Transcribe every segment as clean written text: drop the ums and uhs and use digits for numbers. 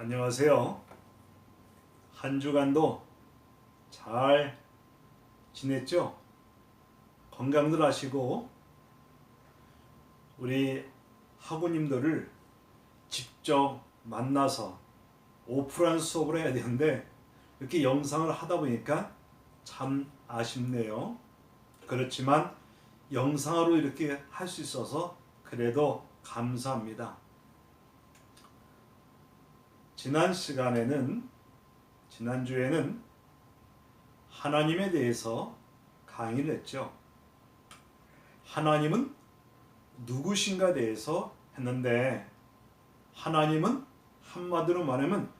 안녕하세요. 한 주간도 잘 지냈죠? 건강들 하시고 우리 학우님들을 직접 만나서 오프라인 수업을 해야 되는데 이렇게 영상을 하다 보니까 참 아쉽네요. 그렇지만 영상으로 이렇게 할 수 있어서 그래도 감사합니다. 지난주에는 하나님에 대해서 강의를 했죠. 하나님은 누구신가 대해서 했는데 하나님은 한마디로 말하면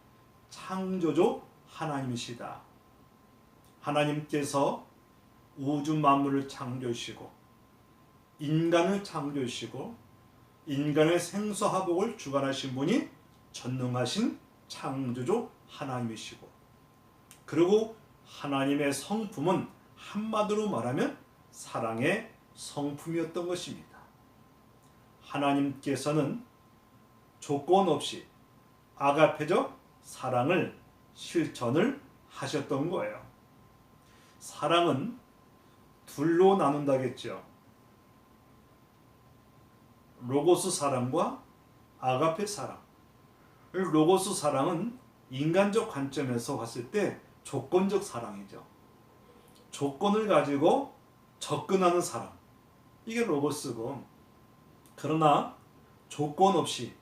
창조주 하나님이시다. 하나님께서 우주 만물을 창조하시고 인간을 창조하시고 인간의 생사화복을 주관하신 분이 전능하신 창조주 하나님이시고, 그리고 하나님의 성품은 한마디로 말하면 사랑의 성품이었던 것입니다. 하나님께서는 조건 없이 아가페적 사랑을 실천을 하셨던 거예요. 사랑은 둘로 나눈다겠죠. 로고스 사랑과 아가페 사랑. 로고스 사랑은 인간적 관점에서 봤을 때 조건적 사랑이죠. 조건을 가지고 접근하는 사랑, 이게 로고스고, 그러나 조건 없이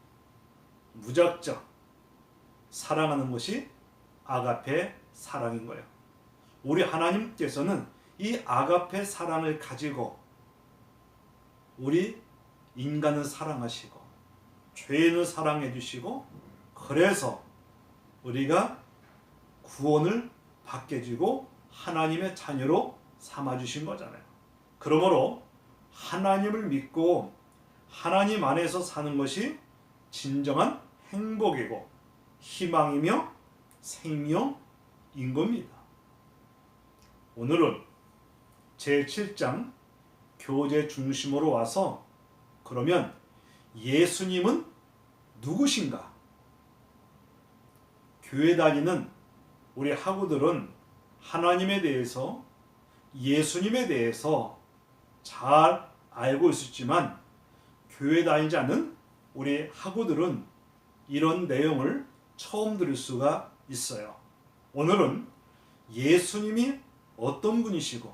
무작정 사랑하는 것이 아가페 사랑인 거예요. 우리 하나님께서는 이 아가페 사랑을 가지고 우리 인간을 사랑하시고 죄인을 사랑해 주시고, 그래서 우리가 구원을 받게 해주고 하나님의 자녀로 삼아주신 거잖아요. 그러므로 하나님을 믿고 하나님 안에서 사는 것이 진정한 행복이고 희망이며 생명인 겁니다. 오늘은 제7장 교제 중심으로 와서, 그러면 예수님은 누구신가? 교회 다니는 우리 학우들은 하나님에 대해서, 예수님에 대해서 잘 알고 있었지만 교회 다니지 않는 우리 학우들은 이런 내용을 처음 들을 수가 있어요. 오늘은 예수님이 어떤 분이시고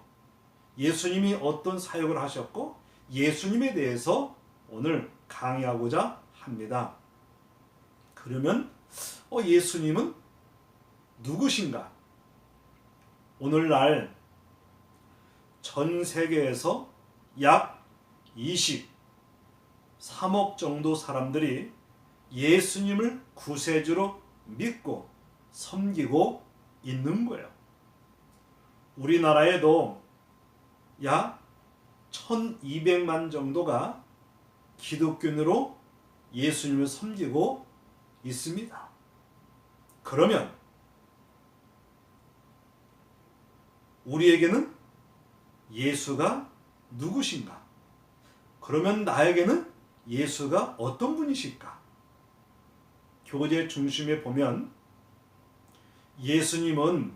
예수님이 어떤 사역을 하셨고 예수님에 대해서 오늘 강의하고자 합니다. 그러면 예수님은 누구신가? 오늘날 전 세계에서 약 23억 정도 사람들이 예수님을 구세주로 믿고 섬기고 있는 거예요. 우리나라에도 약 1200만 정도가 기독교인으로 예수님을 섬기고 있습니다. 그러면 우리에게는 예수가 누구신가? 그러면 나에게는 예수가 어떤 분이실까? 교제 중심에 보면 예수님은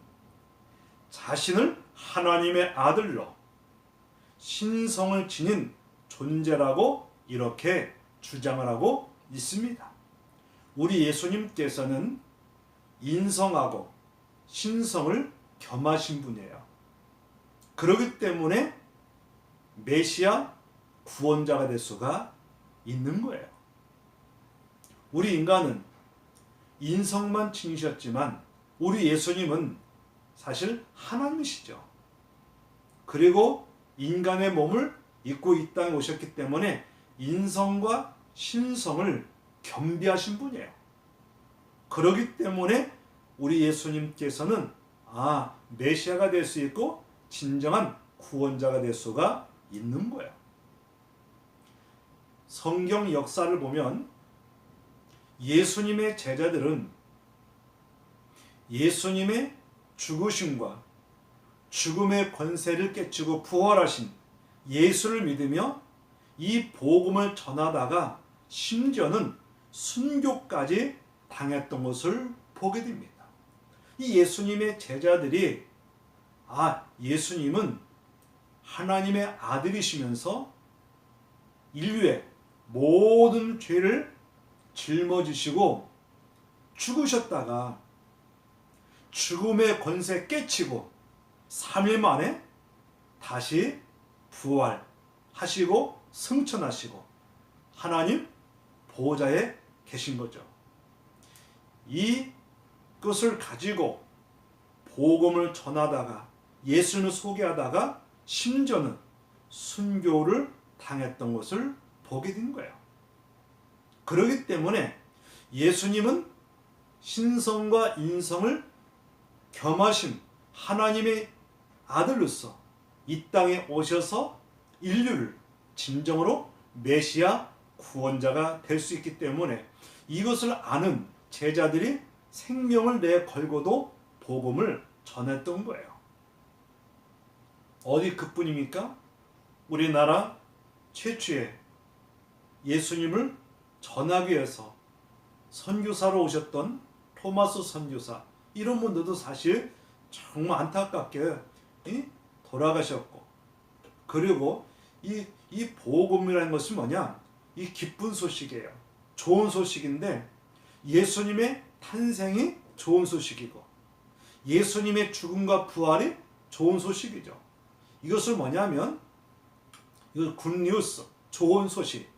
자신을 하나님의 아들로 신성을 지닌 존재라고 이렇게 주장을 하고 있습니다. 우리 예수님께서는 인성하고 신성을 겸하신 분이에요. 그렇기 때문에 메시아 구원자가 될 수가 있는 거예요. 우리 인간은 인성만 지니셨지만 우리 예수님은 사실 하나님이시죠. 그리고 인간의 몸을 입고 이 땅에 오셨기 때문에 인성과 신성을 겸비하신 분이에요. 그렇기 때문에 우리 예수님께서는 메시아가 될 수 있고 진정한 구원자가 될 수가 있는 거예요. 성경 역사를 보면 예수님의 제자들은 예수님의 죽으심과 죽음의 권세를 깨치고 부활하신 예수를 믿으며 이 복음을 전하다가 심지어는 순교까지 당했던 것을 보게 됩니다. 이 예수님의 제자들이 예수님은 하나님의 아들이시면서 인류의 모든 죄를 짊어지시고 죽으셨다가 죽음의 권세 깨치고 3일 만에 다시 부활하시고 승천하시고 하나님 보좌에 계신 거죠. 이것을 가지고 복음을 전하다가 예수님을 소개하다가 심지어는 순교를 당했던 것을 보게 된 거예요. 그렇기 때문에 예수님은 신성과 인성을 겸하신 하나님의 아들로서 이 땅에 오셔서 인류를 진정으로 메시아 구원자가 될 수 있기 때문에 이것을 아는 제자들이 생명을 내걸고도 복음을 전했던 거예요. 어디 그뿐입니까? 우리나라 최초의 예수님을 전하기 위해서 선교사로 오셨던 토마스 선교사, 이런 분들도 사실 정말 안타깝게 돌아가셨고, 그리고 이 복음이라는 것은 뭐냐? 이 기쁜 소식이에요. 좋은 소식인데 예수님의 탄생이 좋은 소식이고 예수님의 죽음과 부활이 좋은 소식이죠. 이것을 뭐냐면 이거 굿뉴스, 좋은 소식.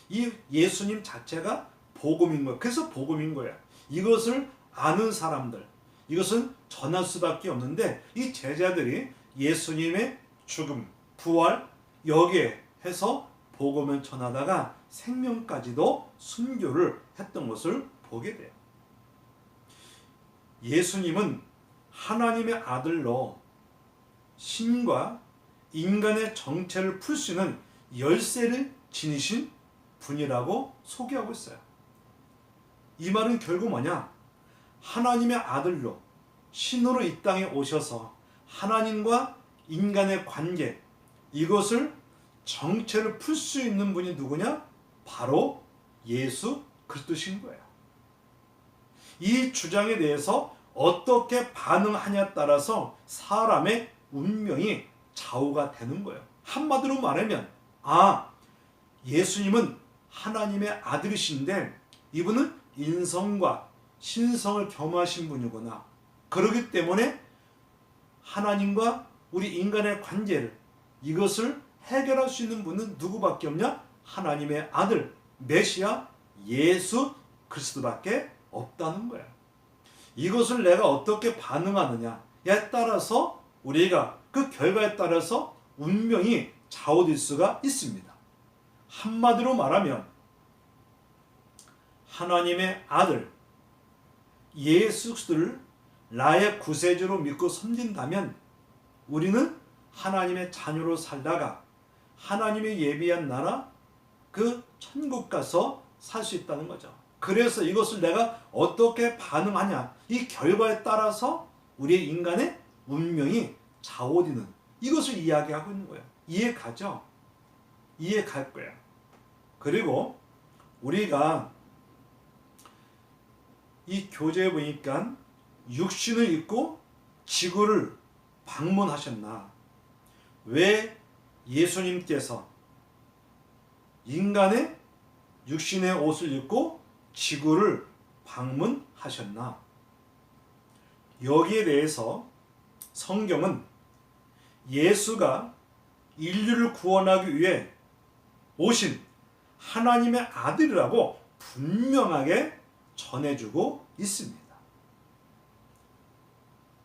이 예수님 자체가 복음인 거예요. 그래서 복음인 거예요. 이것을 아는 사람들, 이것은 전할 수밖에 없는데 이 제자들이 예수님의 죽음, 부활 여기에 해서 복음을 전하다가 생명까지도 순교를 했던 것을 보게 돼요. 예수님은 하나님의 아들로 신과 인간의 정체를 풀 수 있는 열쇠를 지니신 분이라고 소개하고 있어요. 이 말은 결국 뭐냐? 하나님의 아들로 신으로 이 땅에 오셔서 하나님과 인간의 관계, 이것을 정체를 풀 수 있는 분이 누구냐? 바로 예수 그리스도신 거예요. 이 주장에 대해서 어떻게 반응하냐에 따라서 사람의 운명이 좌우가 되는 거예요. 한마디로 말하면 예수님은 하나님의 아들이신데 이분은 인성과 신성을 겸하신 분이구나. 그렇기 때문에 하나님과 우리 인간의 관계를, 이것을 해결할 수 있는 분은 누구밖에 없냐? 하나님의 아들 메시아 예수 그리스도밖에 없다는 거야. 이것을 내가 어떻게 반응하느냐에 따라서 우리가 그 결과에 따라서 운명이 좌우될 수가 있습니다. 한마디로 말하면 하나님의 아들 예수 그리스도를 나의 구세주로 믿고 섬긴다면 우리는 하나님의 자녀로 살다가 하나님의 예비한 나라 그 천국 가서 살 수 있다는 거죠. 그래서 이것을 내가 어떻게 반응하냐, 이 결과에 따라서 우리의 인간의 운명이 좌우되는, 이것을 이야기하고 있는 거예요. 이해 가죠? 이해 갈 거예요. 그리고 우리가 이 교재에 보니까 육신을 입고 지구를 방문하셨나? 왜 예수님께서 인간의 육신의 옷을 입고 지구를 방문하셨나? 여기에 대해서 성경은 예수가 인류를 구원하기 위해 오신 하나님의 아들이라고 분명하게 전해주고 있습니다.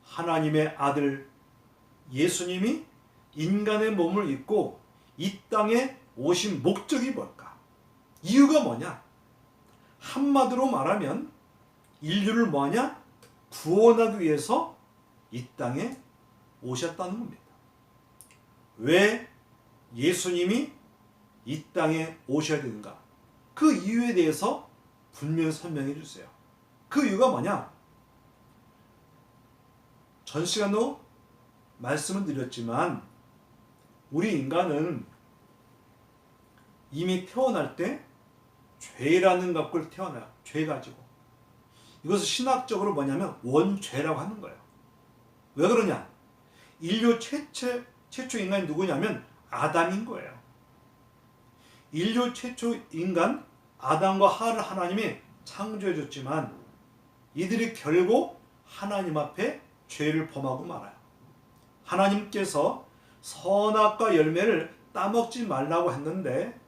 하나님의 아들 예수님이 인간의 몸을 입고 이 땅에 오신 목적이 뭘까? 이유가 뭐냐? 한마디로 말하면 인류를 뭐하냐? 구원하기 위해서 이 땅에 오셨다는 겁니다. 왜 예수님이 이 땅에 오셔야 되는가? 그 이유에 대해서 분명히 설명해 주세요. 그 이유가 뭐냐? 전 시간도 말씀을 드렸지만 우리 인간은 이미 태어날 때 죄라는 것을 태어나요. 죄 가지고. 이것을 신학적으로 뭐냐면 원죄라고 하는 거예요. 왜 그러냐? 인류 최초 인간이 누구냐면 아담인 거예요. 인류 최초 인간 아담과 하와를 하나님이 창조해 줬지만 이들이 결국 하나님 앞에 죄를 범하고 말아요. 하나님께서 선악과 열매를 따먹지 말라고 했는데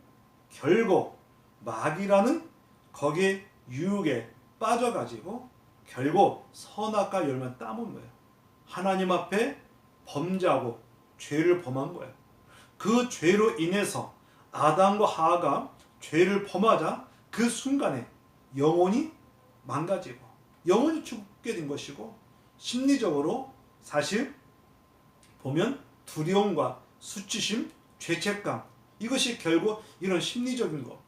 결국 마귀라는 거기에 유혹에 빠져가지고 결국 선악과 열매를 따먹은 거예요. 하나님 앞에 범죄하고 죄를 범한 거예요. 그 죄로 인해서 아담과 하와가 죄를 범하자 그 순간에 영혼이 망가지고 영혼이 죽게 된 것이고, 심리적으로 사실 보면 두려움과 수치심, 죄책감, 이것이 결국 이런 심리적인 것,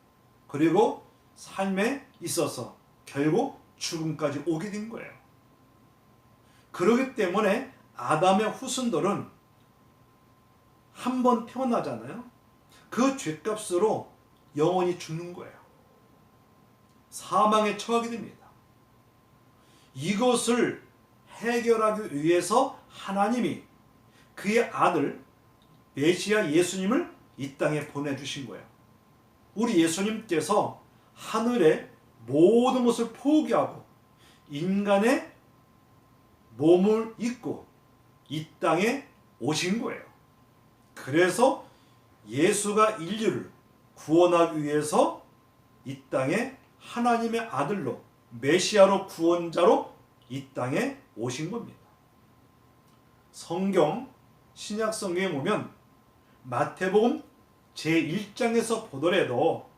그리고 삶에 있어서 결국 죽음까지 오게 된 거예요. 그렇기 때문에 아담의 후손들은 한 번 태어나잖아요. 그 죄값으로 영원히 죽는 거예요. 사망에 처하게 됩니다. 이것을 해결하기 위해서 하나님이 그의 아들 메시아 예수님을 이 땅에 보내주신 거예요. 우리 예수님께서 하늘의 모든 것을 포기하고 인간의 몸을 입고 이 땅에 오신 거예요. 그래서 예수가 인류를 구원하기 위해서 이 땅에 하나님의 아들로 메시아로 구원자로 이 땅에 오신 겁니다. 성경 신약 성경에 보면 마태복음 제1장에서 보더라도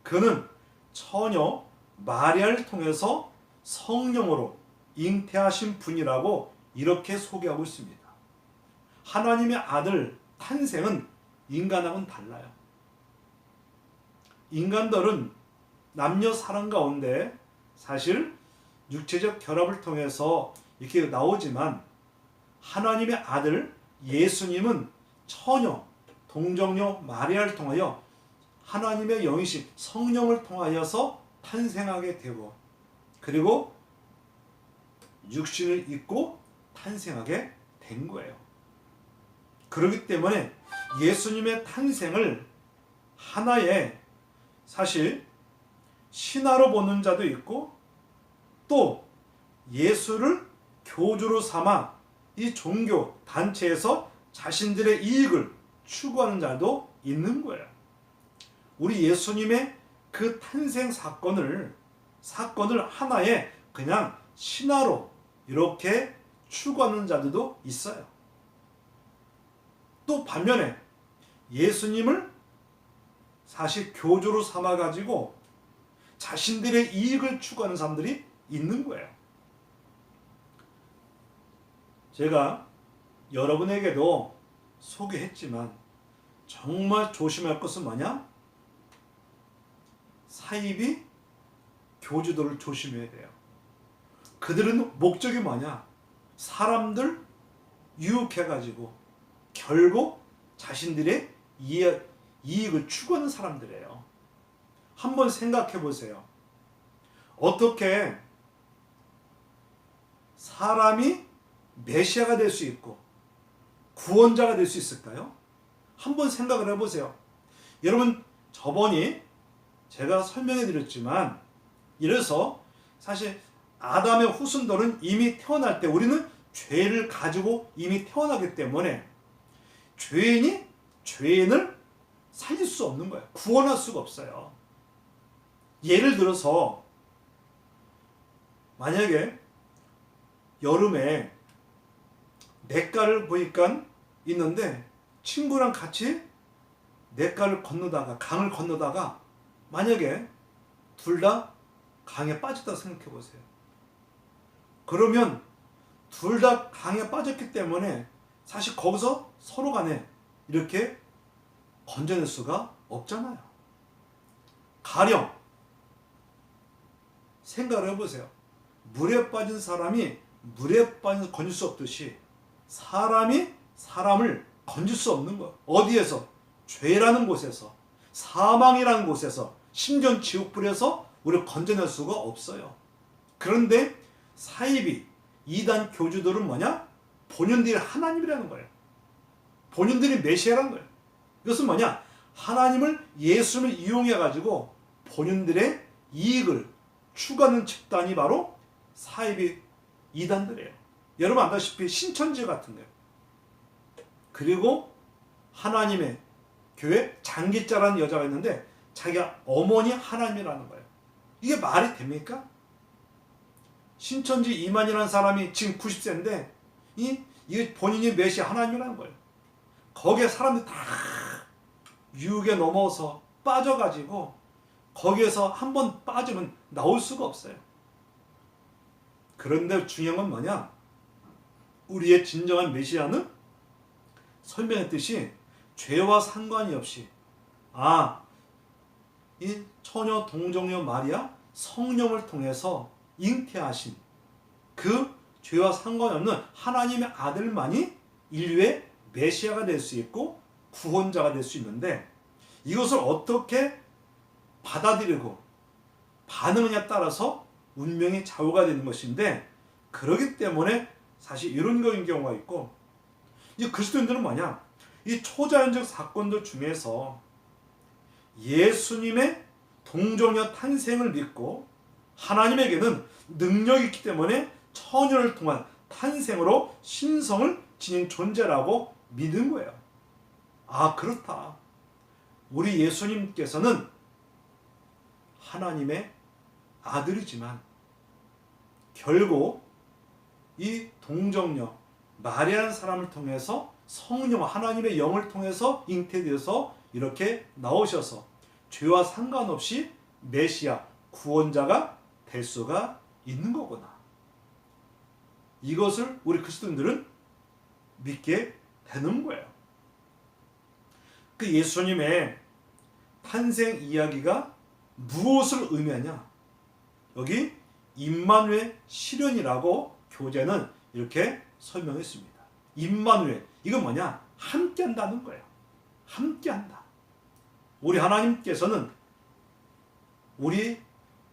그는 처녀 마리아를 통해서 성령으로 잉태하신 분이라고 이렇게 소개하고 있습니다. 하나님의 아들 탄생은 인간하고는 달라요. 인간들은 남녀 사랑 가운데 사실 육체적 결합을 통해서 이렇게 나오지만 하나님의 아들 예수님은 처녀 동정녀 마리아를 통하여 하나님의 영이신 성령을 통하여서 탄생하게 되고, 그리고 육신을 입고 탄생하게 된 거예요. 그렇기 때문에 예수님의 탄생을 하나의 사실 신화로 보는 자도 있고, 또 예수를 교주로 삼아 이 종교 단체에서 자신들의 이익을 추구하는 자도 있는 거예요. 우리 예수님의 그 탄생 사건을 하나의 그냥 신화로 이렇게 추구하는 자들도 있어요. 또 반면에 예수님을 사실 교주로 삼아 가지고 자신들의 이익을 추구하는 사람들이 있는 거예요. 제가 여러분에게도 소개했지만 정말 조심할 것은 뭐냐? 사이비 교주들을 조심해야 돼요. 그들은 목적이 뭐냐? 사람들 유혹해가지고 결국 자신들의 이익을 추구하는 사람들이에요. 한번 생각해 보세요. 어떻게 사람이 메시아가 될 수 있고 구원자가 될 수 있을까요? 한번 생각을 해보세요. 여러분, 저번에 제가 설명해 드렸지만, 이래서 사실 아담의 후손들은 이미 태어날 때 우리는 죄를 가지고 이미 태어나기 때문에 죄인을 살릴 수 없는 거예요. 구원할 수가 없어요. 예를 들어서 만약에 여름에 냇가를 보니까 있는데 친구랑 같이 냇가를 건너다가 강을 건너다가 만약에 둘 다 강에 빠졌다고 생각해 보세요. 그러면 둘 다 강에 빠졌기 때문에 사실 거기서 서로 간에 이렇게 건져낼 수가 없잖아요. 가령 생각을 해보세요. 물에 빠진 사람이 물에 빠져서 건질 수 없듯이 사람이 사람을 건질 수 없는 거예요. 어디에서? 죄라는 곳에서, 사망이라는 곳에서, 심지어 지옥불에서 우리를 건져낼 수가 없어요. 그런데 사이비 이단 교주들은 뭐냐? 본인들이 하나님이라는 거예요. 본인들이 메시아라는 거예요. 이것은 뭐냐? 하나님을 예수님을 이용해 가지고 본인들의 이익을 추구하는 집단이 바로 사이비 이단들이에요. 여러분 알다시피 신천지 같은 거예요. 그리고 하나님의 교회 장기자라는 여자가 있는데 자기가 어머니 하나님이라는 거예요. 이게 말이 됩니까? 신천지 이만이라는 사람이 지금 90세인데 이게 본인이 메시아 하나님이라는 거예요. 거기에 사람들이 다 유혹에 넘어서 빠져가지고 거기에서 한번 빠지면 나올 수가 없어요. 그런데 중요한 건 뭐냐? 우리의 진정한 메시아는 설명했듯이 죄와 상관이 없이 이 처녀 동정녀 마리아 성령을 통해서 잉태하신 그 죄와 상관이 없는 하나님의 아들만이 인류의 메시아가 될 수 있고 구원자가 될 수 있는데 이것을 어떻게 받아들이고 반응하냐에 따라서 운명의 좌우가 되는 것인데 그러기 때문에 사실 이런 경우가 있고 이 그리스도인들은 뭐냐? 이 초자연적 사건들 중에서 예수님의 동정녀 탄생을 믿고 하나님에게는 능력이 있기 때문에 처녀를 통한 탄생으로 신성을 지닌 존재라고 믿은 거예요. 그렇다. 우리 예수님께서는 하나님의 아들이지만 결국 이 동정녀 마리아라는 사람을 통해서 성령 하나님의 영을 통해서 잉태되어서 이렇게 나오셔서 죄와 상관없이 메시아 구원자가 될 수가 있는 거구나. 이것을 우리 그리스도인들은 믿게 되는 거예요. 그 예수님의 탄생 이야기가 무엇을 의미하냐? 여기 임마누엘 실현이라고 교재는 이렇게 설명했습니다. 임마누엘 이건 뭐냐? 함께한다는 거예요. 함께한다. 우리 하나님께서는 우리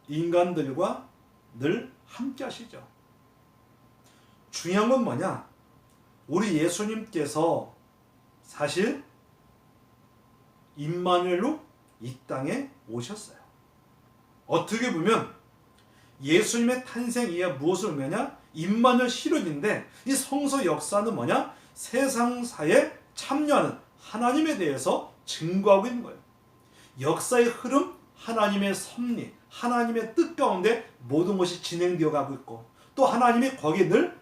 인간들과 늘 함께하시죠. 중요한 건 뭐냐? 우리 예수님께서 사실 임마누엘로 이 땅에 오셨어요. 어떻게 보면 예수님의 탄생 이해 무엇을 의미하냐? 임마누엘 실현인데 이 성서 역사는 뭐냐? 세상사에 참여하는 하나님에 대해서 증거하고 있는 거예요. 역사의 흐름, 하나님의 섭리, 하나님의 뜻 가운데 모든 것이 진행되어 가고 있고 또 하나님이 거기에 늘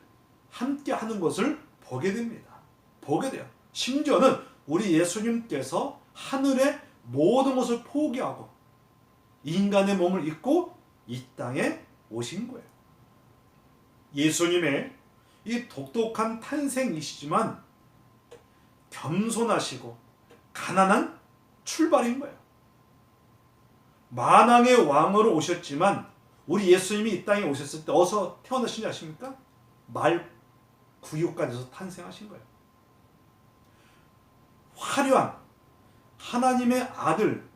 함께 하는 것을 보게 됩니다. 보게 돼요. 심지어는 우리 예수님께서 하늘의 모든 것을 포기하고 인간의 몸을 입고 이 땅에 오신 거예요. 예수님의 이 독특한 탄생이시지만 겸손하시고 가난한 출발인 거예요. 만왕의 왕으로 오셨지만 우리 예수님이 이 땅에 오셨을 때 어디서 태어나신지 아십니까? 말 구육간에서 탄생하신 거예요. 화려한 하나님의 아들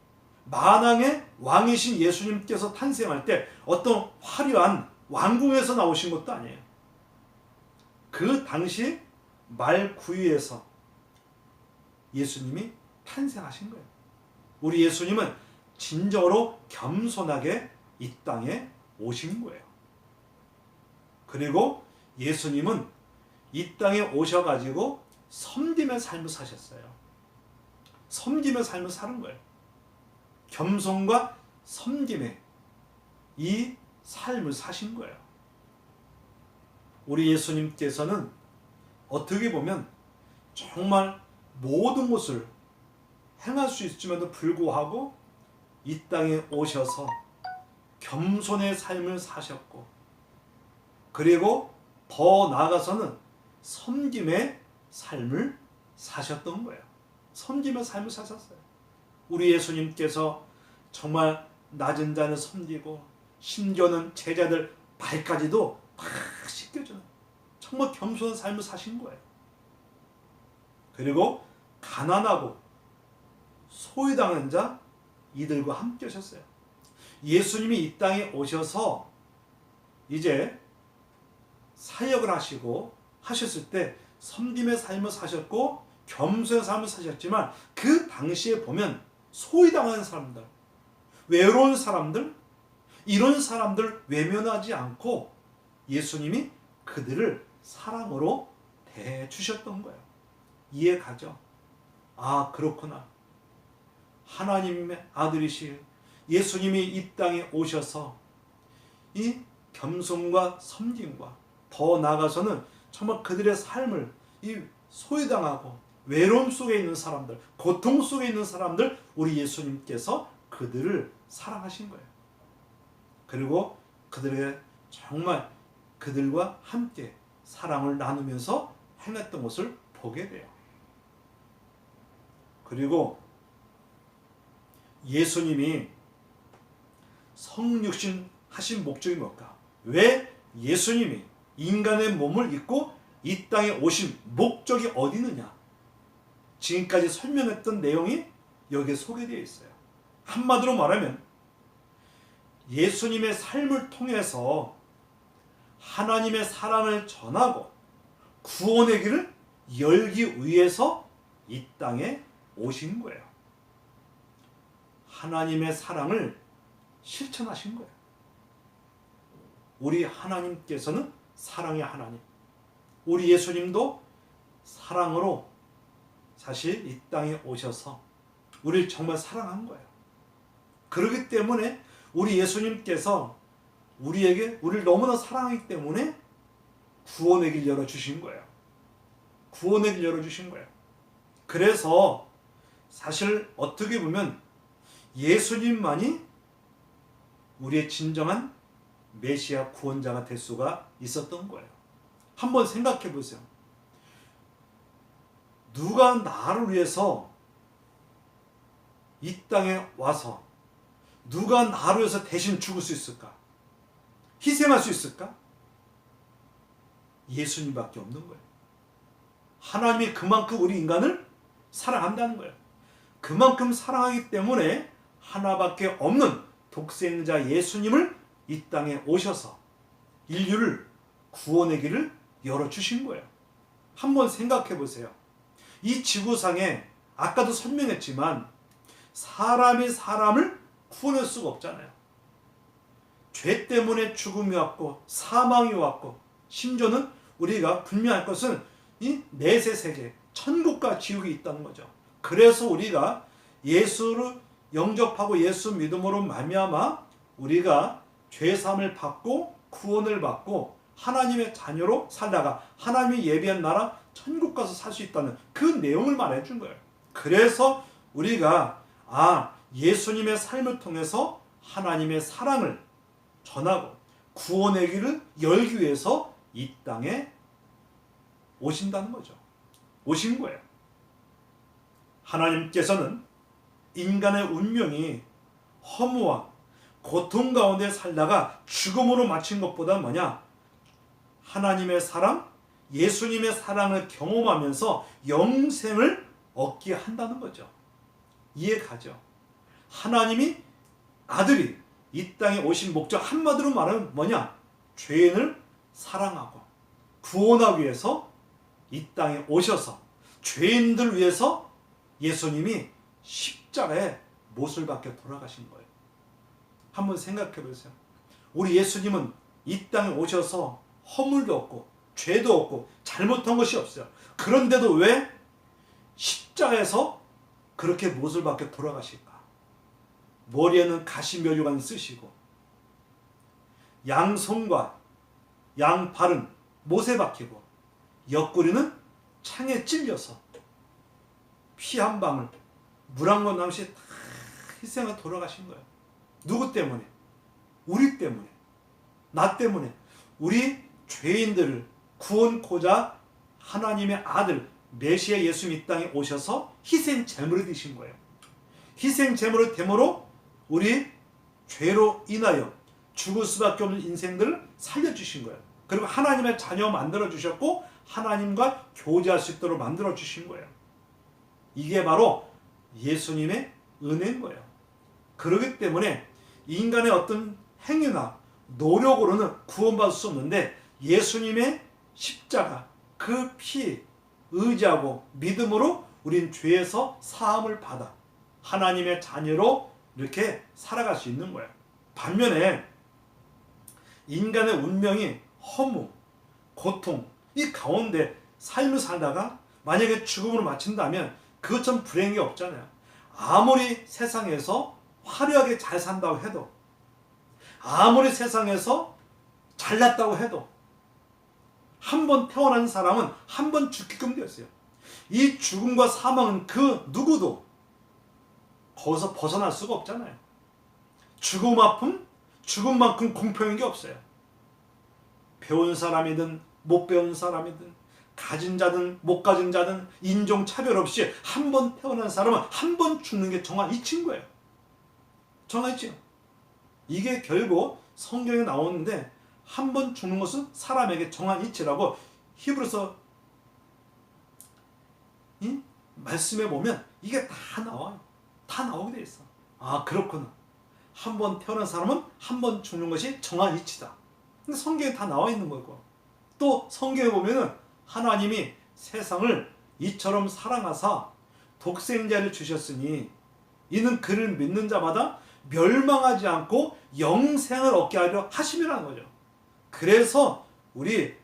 만왕의 왕이신 예수님께서 탄생할 때 어떤 화려한 왕궁에서 나오신 것도 아니에요. 그 당시 말 구유에서 예수님이 탄생하신 거예요. 우리 예수님은 진정으로 겸손하게 이 땅에 오신 거예요. 그리고 예수님은 이 땅에 오셔가지고 섬김의 삶을 사셨어요. 섬김의 삶을 사는 거예요. 겸손과 섬김의 이 삶을 사신 거예요. 우리 예수님께서는 어떻게 보면 정말 모든 것을 행할 수 있음에도 불구하고 이 땅에 오셔서 겸손의 삶을 사셨고 그리고 더 나아가서는 섬김의 삶을 사셨던 거예요. 섬김의 삶을 사셨어요. 우리 예수님께서 정말 낮은 자는 섬기고 심지어는 제자들 발까지도 다 씻겨주는 정말 겸손한 삶을 사신 거예요. 그리고 가난하고 소외당한 자 이들과 함께 하셨어요. 예수님이 이 땅에 오셔서 이제 사역을 하시고 하셨을 때 섬김의 삶을 사셨고 겸손의 삶을 사셨지만 그 당시에 보면 소외당하는 사람들, 외로운 사람들, 이런 사람들 외면하지 않고 예수님이 그들을 사랑으로 대해주셨던 거예요. 이해가죠? 아, 그렇구나. 하나님의 아들이신 예수님이 이 땅에 오셔서 이 겸손과 섬김과 더 나아가서는 정말 그들의 삶을 이 소외당하고 외로움 속에 있는 사람들, 고통 속에 있는 사람들, 우리 예수님께서 그들을 사랑하신 거예요. 그리고 그들에게 정말 그들과 함께 사랑을 나누면서 행했던 것을 보게 돼요. 그리고 예수님이 성육신 하신 목적이 뭘까? 왜 예수님이 인간의 몸을 입고 이 땅에 오신 목적이 어디 있느냐? 지금까지 설명했던 내용이 여기에 소개되어 있어요. 한마디로 말하면 예수님의 삶을 통해서 하나님의 사랑을 전하고 구원의 길을 열기 위해서 이 땅에 오신 거예요. 하나님의 사랑을 실천하신 거예요. 우리 하나님께서는 사랑의 하나님, 우리 예수님도 사랑으로 사실 이 땅에 오셔서 우리를 정말 사랑한 거예요. 그렇기 때문에 우리 예수님께서 우리를 너무나 사랑하기 때문에 구원의 길 열어주신 거예요. 구원의 길 열어주신 거예요. 그래서 사실 어떻게 보면 예수님만이 우리의 진정한 메시아 구원자가 될 수가 있었던 거예요. 한번 생각해 보세요. 누가 나를 위해서 이 땅에 와서 누가 나를 위해서 대신 죽을 수 있을까? 희생할 수 있을까? 예수님밖에 없는 거예요. 하나님이 그만큼 우리 인간을 사랑한다는 거예요. 그만큼 사랑하기 때문에 하나밖에 없는 독생자 예수님을 이 땅에 오셔서 인류를 구원의 길을 열어주신 거예요. 한번 생각해 보세요. 이 지구상에 아까도 설명했지만 사람이 사람을 구원할 수가 없잖아요. 죄 때문에 죽음이 왔고 사망이 왔고 심지어는 우리가 분명할 것은 이 내세 세계, 천국과 지옥이 있다는 거죠. 그래서 우리가 예수를 영접하고 예수 믿음으로 말미암아 우리가 죄사함을 받고 구원을 받고 하나님의 자녀로 살다가 하나님이 예비한 나라 천국 가서 살 수 있다는 그 내용을 말해 준 거예요. 그래서 우리가 예수님의 삶을 통해서 하나님의 사랑을 전하고 구원의 길을 열기 위해서 이 땅에 오신다는 거죠. 오신 거예요. 하나님께서는 인간의 운명이 허무와 고통 가운데 살다가 죽음으로 마친 것보다 뭐냐? 하나님의 사랑, 예수님의 사랑을 경험하면서 영생을 얻게 한다는 거죠. 이해가죠? 하나님이 아들이 이 땅에 오신 목적, 한마디로 말하면 뭐냐? 죄인을 사랑하고 구원하기 위해서 이 땅에 오셔서 죄인들 위해서 예수님이 십자가에 못을 박혀 돌아가신 거예요. 한번 생각해 보세요. 우리 예수님은 이 땅에 오셔서 허물도 없고 죄도 없고 잘못한 것이 없어요. 그런데도 왜 십자가에서 그렇게 못을 박혀 돌아가실까? 머리에는 가시면류관 쓰시고 양손과 양발은 못에 박히고 옆구리는 창에 찔려서 피 한 방울, 물 한 번 남시 다 희생을 돌아가신 거예요. 누구 때문에? 우리 때문에, 나 때문에. 우리 죄인들을 구원코자 하나님의 아들 메시아 예수님 이 땅에 오셔서 희생 제물을 드신 거예요. 희생 제물을 됨으로 우리 죄로 인하여 죽을 수밖에 없는 인생들을 살려주신 거예요. 그리고 하나님의 자녀 만들어주셨고 하나님과 교제할 수 있도록 만들어주신 거예요. 이게 바로 예수님의 은혜인 거예요. 그렇기 때문에 인간의 어떤 행위나 노력으로는 구원받을 수 없는데 예수님의 십자가 그 피 의지하고 믿음으로 우린 죄에서 사함을 받아 하나님의 자녀로 이렇게 살아갈 수 있는 거예요. 반면에 인간의 운명이 허무, 고통 이 가운데 삶을 살다가 만약에 죽음으로 마친다면 그것처럼 불행이 없잖아요. 아무리 세상에서 화려하게 잘 산다고 해도, 아무리 세상에서 잘났다고 해도 한 번 태어난 사람은 한 번 죽게끔 되었어요. 이 죽음과 사망은 그 누구도 거기서 벗어날 수가 없잖아요. 죽음 아픔, 죽음만큼 공평한 게 없어요. 배운 사람이든 못 배운 사람이든 가진 자든 못 가진 자든 인종차별 없이 한 번 태어난 사람은 한 번 죽는 게 정한 이치인 거예요. 정한 이치요. 이게 결국 성경에 나오는데 한 번 죽는 것은 사람에게 정한 이치라고 히브리서 말씀에 보면 이게 다 나와요. 다 나오게 돼 있어. 아, 그렇구나. 한 번 태어난 사람은 한 번 죽는 것이 정한 이치다. 근데 성경에 다 나와 있는 거고, 또 성경에 보면은 하나님이 세상을 이처럼 사랑하사 독생자를 주셨으니 이는 그를 믿는 자마다 멸망하지 않고 영생을 얻게 하려 하심이라는 거죠. 그래서 우리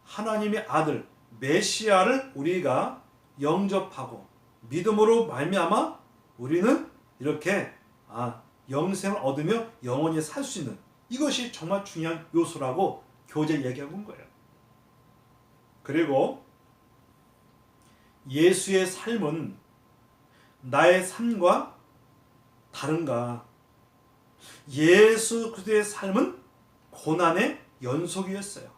하나님의 아들 메시아를 우리가 영접하고 믿음으로 말미암아 우리는 이렇게 영생을 얻으며 영원히 살 수 있는, 이것이 정말 중요한 요소라고 교재 얘기하고 온 거예요. 그리고 예수의 삶은 나의 삶과 다른가? 예수 그리스도의 삶은 고난의 연속이었어요.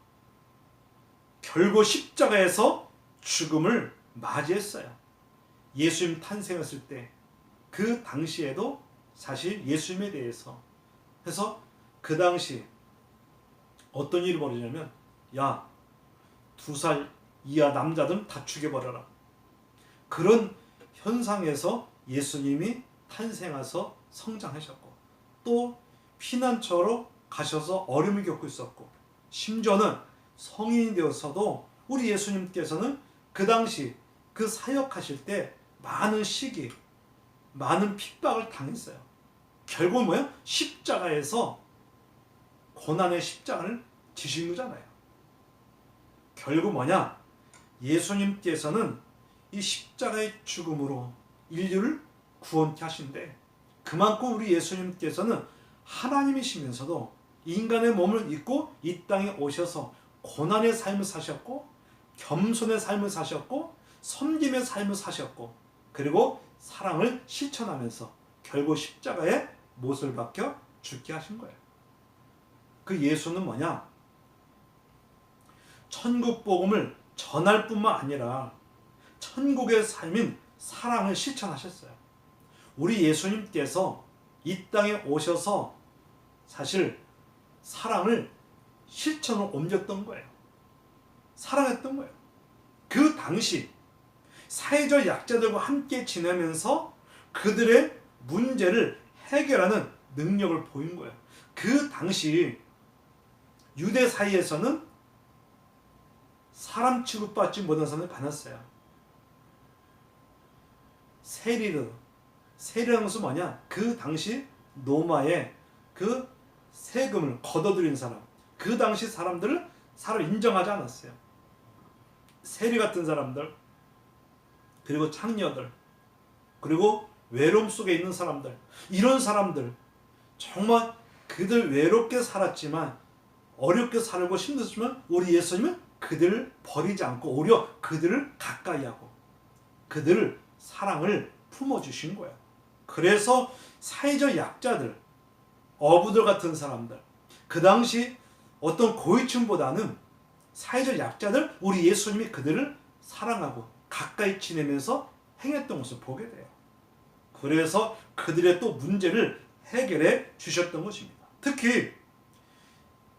결국 십자가에서 죽음을 맞이했어요. 예수님 탄생했을 때 그 당시에도 사실 예수님에 대해서 해서 그 당시 어떤 일이 벌어지냐면, 야, 2살 이하 남자들은 다 죽여버려라. 그런 현상에서 예수님이 탄생해서 성장하셨고, 또 피난처로 가셔서 어려움을 겪고 있었고, 심지어는 성인이 되어서도 우리 예수님께서는 그 당시 그 사역하실 때 많은 시기, 많은 핍박을 당했어요. 결국은 뭐예요? 십자가에서 고난의 십자가를 지신 거잖아요. 결국 뭐냐? 예수님께서는 이 십자가의 죽음으로 인류를 구원케 하신데, 그만큼 우리 예수님께서는 하나님이시면서도 인간의 몸을 입고 이 땅에 오셔서 고난의 삶을 사셨고, 겸손의 삶을 사셨고, 섬김의 삶을 사셨고, 그리고 사랑을 실천하면서 결국 십자가에 못을 박혀 죽게 하신 거예요. 그 예수는 뭐냐? 천국 복음을 전할 뿐만 아니라 천국의 삶인 사랑을 실천하셨어요. 우리 예수님께서 이 땅에 오셔서 사실 사랑을 실천으로 옮겼던 거예요. 사랑했던 거예요. 그 당시 사회적 약자들과 함께 지내면서 그들의 문제를 해결하는 능력을 보인 거예요. 그 당시 유대 사이에서는 사람 취급받지 못한 사람을 많았어요. 세리라는 것은 뭐냐? 그 당시 로마의 그 세금을 걷어들인 사람, 그 당시 사람들을 인정하지 않았어요. 세리 같은 사람들, 그리고 창녀들, 그리고 외로움 속에 있는 사람들, 이런 사람들, 정말 그들 외롭게 살았지만, 어렵게 살고 힘들었지만 우리 예수님은 그들을 버리지 않고 오히려 그들을 가까이 하고 그들을 사랑을 품어주신 거예요. 그래서 사회적 약자들, 어부들 같은 사람들, 그 당시 어떤 고위층보다는 사회적 약자들, 우리 예수님이 그들을 사랑하고 가까이 지내면서 행했던 것을 보게 돼요. 그래서 그들의 또 문제를 해결해 주셨던 것입니다. 특히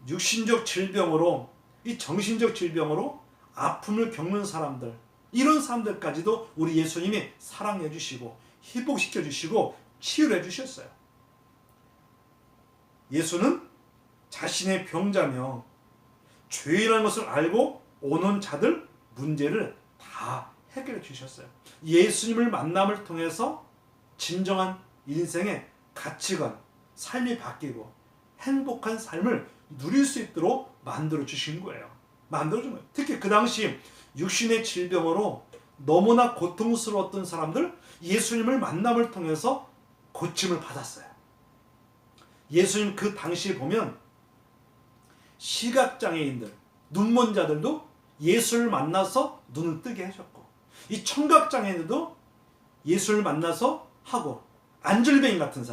육신적 질병으로, 이 정신적 질병으로 아픔을 겪는 사람들, 이런 사람들까지도 우리 예수님이 사랑해 주시고 회복시켜 주시고 치유해 주셨어요. 예수는 자신의 병자며 죄인이라는 것을 알고 오는 자들 문제를 다 해결해 주셨어요. 예수님을 만남을 통해서 진정한 인생의 가치관, 삶이 바뀌고 행복한 삶을 누릴 수 있도록 만들어 주신 거예요. 만들어 준 거예요. 특히 그 당시 육신의 질병으로 너무나 고통스러웠던 사람들, 예수님을 만남을 통해서 고침을 받았어요. 예수님 그 당시에 보면 시각장애인들, 눈먼 자들도 예수를 만나서 눈을 뜨게 하셨고, 이 청각장애인들도 예수를 만나서 하고, 안절뱅이 같은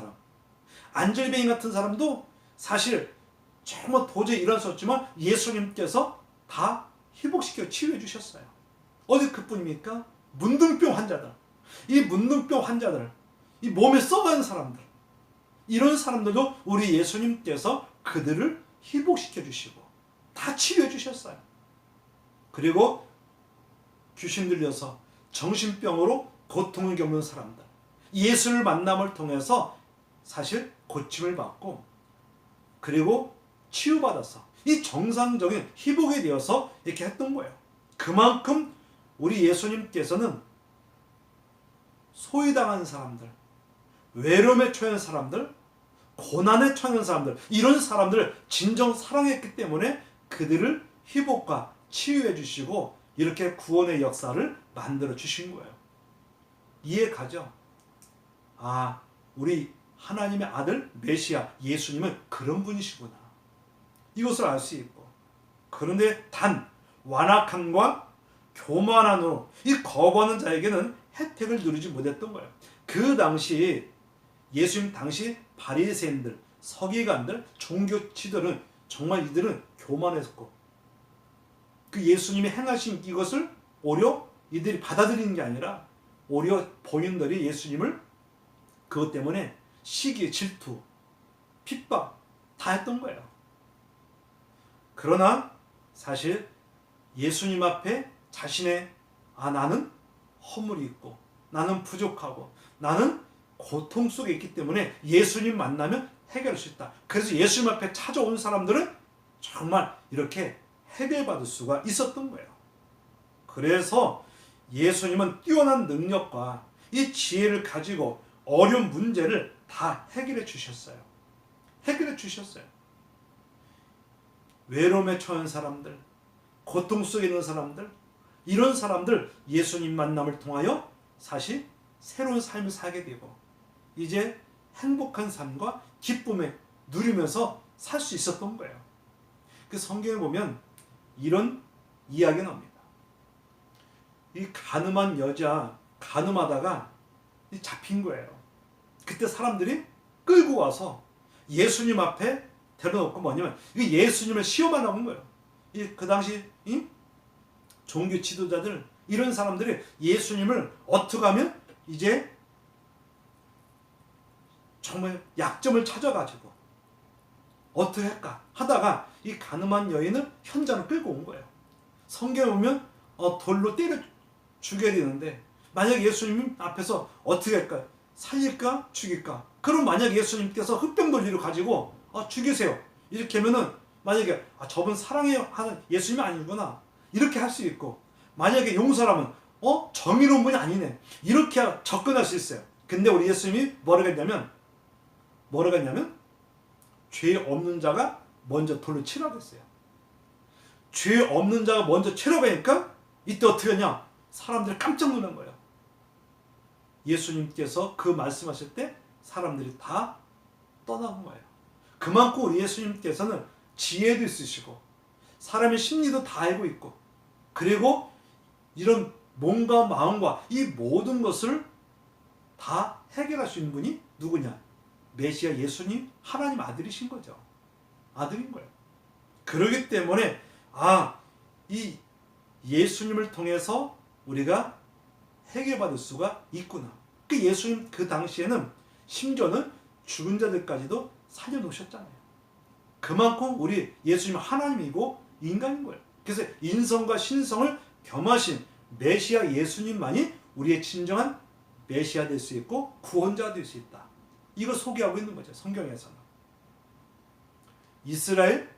사람도 사실 정말 도저히 일어날 수 없지만 예수님께서 다 회복시켜 치유해 주셨어요. 어디 그뿐입니까? 문둥병 환자들, 이 문둥병 환자들, 이 몸에 썩어가는 사람들, 이런 사람들도 우리 예수님께서 그들을 회복시켜 주시고 다 치유해 주셨어요. 그리고 귀신 들려서 정신병으로 고통을 겪는 사람들, 예수를 만남을 통해서 사실 고침을 받고 그리고 치유받아서 이 정상적인 회복이 되어서 이렇게 했던 거예요. 그만큼 우리 예수님께서는 소외당한 사람들, 외로움에 처한 사람들, 고난에 처한 사람들, 이런 사람들을 진정 사랑했기 때문에 그들을 회복과 치유해 주시고 이렇게 구원의 역사를 만들어 주신 거예요. 이해 가죠? 아, 우리 하나님의 아들 메시아 예수님은 그런 분이시구나, 이것을 알 수 있고, 그런데 단 완악함과 교만함으로 이 거부하는 자에게는 혜택을 누리지 못했던 거예요. 그 당시 예수님 당시 바리새인들, 서기관들, 종교치들은 정말 이들은 교만했고, 그 예수님이 행하신 이것을 오히려 이들이 받아들이는 게 아니라 오히려 본인들이 예수님을 그것 때문에 시기, 질투, 핍박 다 했던 거예요. 그러나 사실 예수님 앞에 자신의 나는 허물이 있고 나는 부족하고 나는 고통 속에 있기 때문에 예수님 만나면 해결할 수 있다. 그래서 예수님 앞에 찾아온 사람들은 정말 이렇게 해결받을 수가 있었던 거예요. 그래서 예수님은 뛰어난 능력과 이 지혜를 가지고 어려운 문제를 다 해결해 주셨어요. 해결해 주셨어요. 외로움에 처한 사람들, 고통 속에 있는 사람들, 이런 사람들 예수님 만남을 통하여 사실 새로운 삶을 살게 되고 이제 행복한 삶과 기쁨에 누리면서 살 수 있었던 거예요. 그 성경에 보면 이런 이야기가 나옵니다. 이 가늠한 여자, 가늠하다가 잡힌 거예요. 그때 사람들이 끌고 와서 예수님 앞에 데려놓고 뭐냐면 예수님을 시험하려고 한 거예요. 그 당시 종교 지도자들, 이런 사람들이 예수님을 어떻게 하면 이제 정말 약점을 찾아가지고 어떻게 할까 하다가 이 가늠한 여인을 현장을 끌고 온 거예요. 성경에 보면 돌로 때려 죽여야 되는데 만약 예수님 앞에서 어떻게 할까? 살릴까? 죽일까? 그럼 만약 예수님께서 흑병돌리를 가지고 죽이세요 이렇게 하면은 만약에 저분 사랑해요 하는 예수님이 아니구나 이렇게 할 수 있고, 만약에 용서라면 정의로운 분이 아니네 이렇게 접근할 수 있어요. 근데 우리 예수님이 뭐라고 했냐면 죄 없는 자가 먼저 돌로 치라고 했어요. 죄 없는 자가 먼저 치라고 하니까 이때 어떻게 하냐? 사람들이 깜짝 놀란 거예요. 예수님께서 그 말씀하실 때 사람들이 다 떠나온 거예요. 그만큼 우리 예수님께서는 지혜도 있으시고 사람의 심리도 다 알고 있고, 그리고 이런 몸과 마음과 이 모든 것을 다 해결할 수 있는 분이 누구냐? 메시아 예수님, 하나님 아들이신 거죠. 아들인 거예요. 그렇기 때문에 이 예수님을 통해서 우리가 해결받을 수가 있구나. 그 예수님 그 당시에는 심지어는 죽은 자들까지도 살려놓으셨잖아요. 그만큼 우리 예수님은 하나님이고 인간인 거예요. 그래서 인성과 신성을 겸하신 메시아 예수님만이 우리의 진정한 메시아 될 수 있고 구원자가 될 수 있다. 이걸 소개하고 있는 거죠. 성경에서는. 이스라엘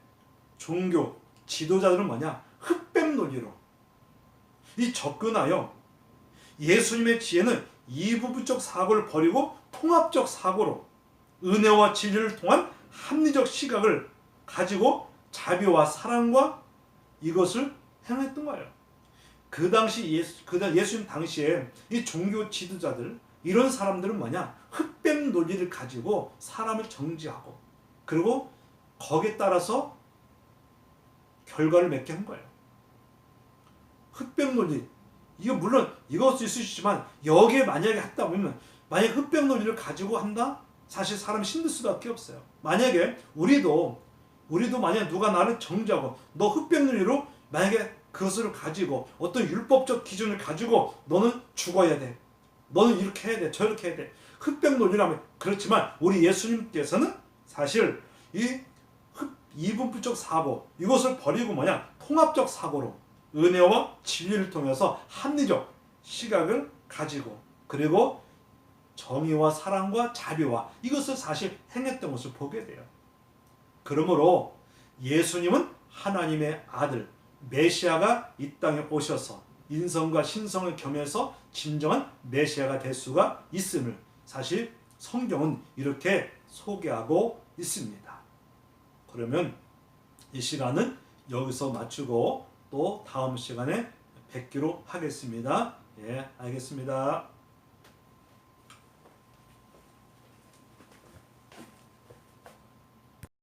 종교 지도자들은 뭐냐? 흑백 논리로 이 접근하여 예수님의 지혜는 이부부적 사고를 버리고 통합적 사고로 은혜와 진리를 통한 합리적 시각을 가지고 자비와 사랑과 이것을 행했던 거예요. 그 당시 예수님 당시에 이 종교 지도자들 이런 사람들은 뭐냐? 흑백 논리를 가지고 사람을 정지하고 그리고 거기에 따라서 결과를 맺게 한 거예요. 흑백 논리 이거 물론 이것도 있을 수 있지만 여기에 만약에 했다 보면 만약 흑백 논리를 가지고 한다? 사실 사람이 힘들 수밖에 없어요. 만약에 우리도 만약 누가 나를 정지하고 너 흑백 논리로 만약에 그것을 가지고 어떤 율법적 기준을 가지고 너는 죽어야 돼. 너는 이렇게 해야 돼. 저렇게 해야 돼. 흑백 논리라면 그렇지만 우리 예수님께서는 사실 이 이분법적 사고 이것을 버리고 뭐냐? 통합적 사고로 은혜와 진리를 통해서 합리적 시각을 가지고 그리고 정의와 사랑과 자비와 이것을 사실 행했던 것을 보게 돼요. 그러므로 예수님은 하나님의 아들 메시아가 이 땅에 오셔서 인성과 신성을 겸해서 진정한 메시아가 될 수가 있음을 사실 성경은 이렇게 소개하고 있습니다. 그러면 이 시간은 여기서 마치고 또 다음 시간에 뵙기로 하겠습니다. 예, 알겠습니다.